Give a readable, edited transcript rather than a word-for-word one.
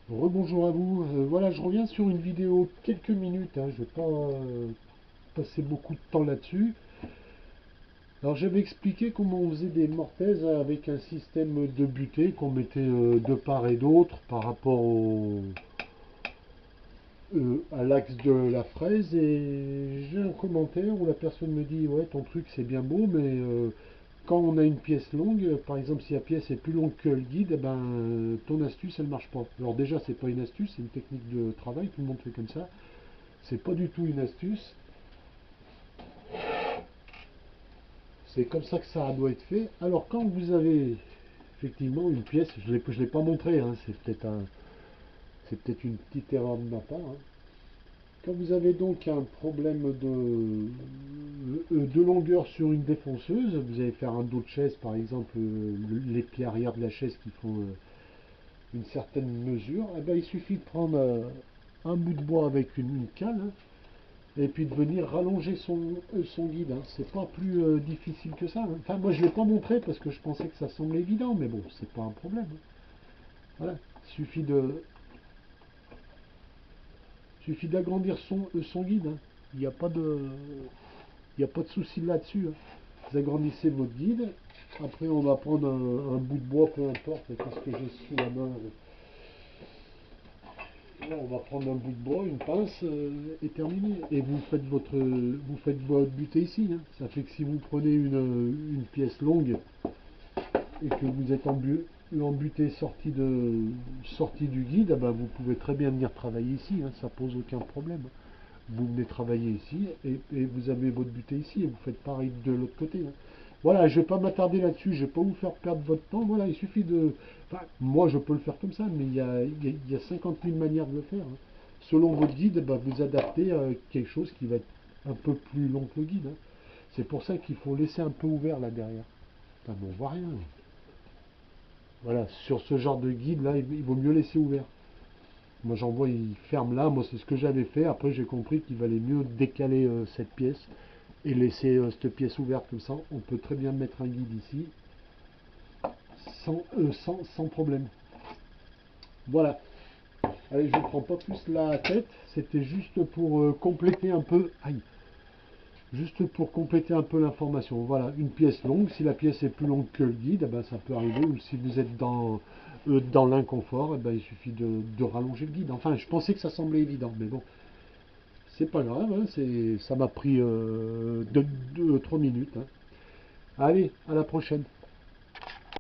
Rebonjour à vous. Voilà, je reviens sur une vidéo quelques minutes, hein, je ne vais pas passer beaucoup de temps là-dessus. Alors j'avais expliqué comment on faisait des mortaises avec un système de butée qu'on mettait de part et d'autre par rapport à l'axe de la fraise. Et j'ai un commentaire où la personne me dit ouais, ton truc c'est bien beau, mais quand on a une pièce longue, par exemple si la pièce est plus longue que le guide, eh ben, ton astuce elle marche pas. Alors déjà c'est pas une astuce, c'est une technique de travail, tout le monde fait comme ça. C'est pas du tout une astuce. C'est comme ça que ça doit être fait. Alors quand vous avez effectivement une pièce, je l'ai pas montré, hein, c'est peut-être une petite erreur de ma part, hein. Quand vous avez donc un problème de longueur sur une défonceuse, vous allez faire un dos de chaise par exemple, les pieds arrière de la chaise qui font une certaine mesure, eh ben, il suffit de prendre un bout de bois avec une cale, hein, et puis de venir rallonger son guide, hein. C'est pas plus difficile que ça, hein. Enfin, moi je ne l'ai pas montré parce que je pensais que ça semblait évident, mais bon, c'est pas un problème, hein. Voilà, il suffit d'agrandir son guide, hein. Il n'y a pas de, il y a pas de souci là-dessus, hein. Vous agrandissez votre guide. Après, on va prendre un bout de bois, peu importe. Qu'est-ce que j'ai sous la main? Là, on va prendre un bout de bois, une pince, et terminé. Et vous faites votre butée ici, hein. Ça fait que si vous prenez une pièce longue et que vous êtes en butée sortie du guide, eh ben, vous pouvez très bien venir travailler ici, hein. Ça pose aucun problème. Vous venez travailler ici et vous avez votre butée ici et vous faites pareil de l'autre côté, hein. Voilà, je ne vais pas m'attarder là-dessus, je ne vais pas vous faire perdre votre temps. Voilà, il suffit de. Enfin, moi, je peux le faire comme ça, mais il y a 50 000 manières de le faire, hein. Selon votre guide, bah, vous adaptez à quelque chose qui va être un peu plus long que le guide, hein. C'est pour ça qu'il faut laisser un peu ouvert là derrière. Enfin, bon, on voit rien. Voilà, sur ce genre de guide là, il vaut mieux laisser ouvert. Moi, j'en vois, il ferme là. Moi, c'est ce que j'avais fait. Après, j'ai compris qu'il valait mieux décaler cette pièce et laisser cette pièce ouverte comme ça. On peut très bien mettre un guide ici sans problème. Voilà. Allez, je ne prends pas plus la tête. C'était juste pour compléter un peu. Aïe. Juste pour compléter un peu l'information. Voilà, une pièce longue. Si la pièce est plus longue que le guide, eh ben, ça peut arriver. Ou si vous êtes dans l'inconfort, eh ben, il suffit de rallonger le guide. Enfin, je pensais que ça semblait évident, mais bon, c'est pas grave, hein, ça m'a pris 3 minutes, hein. Allez, à la prochaine.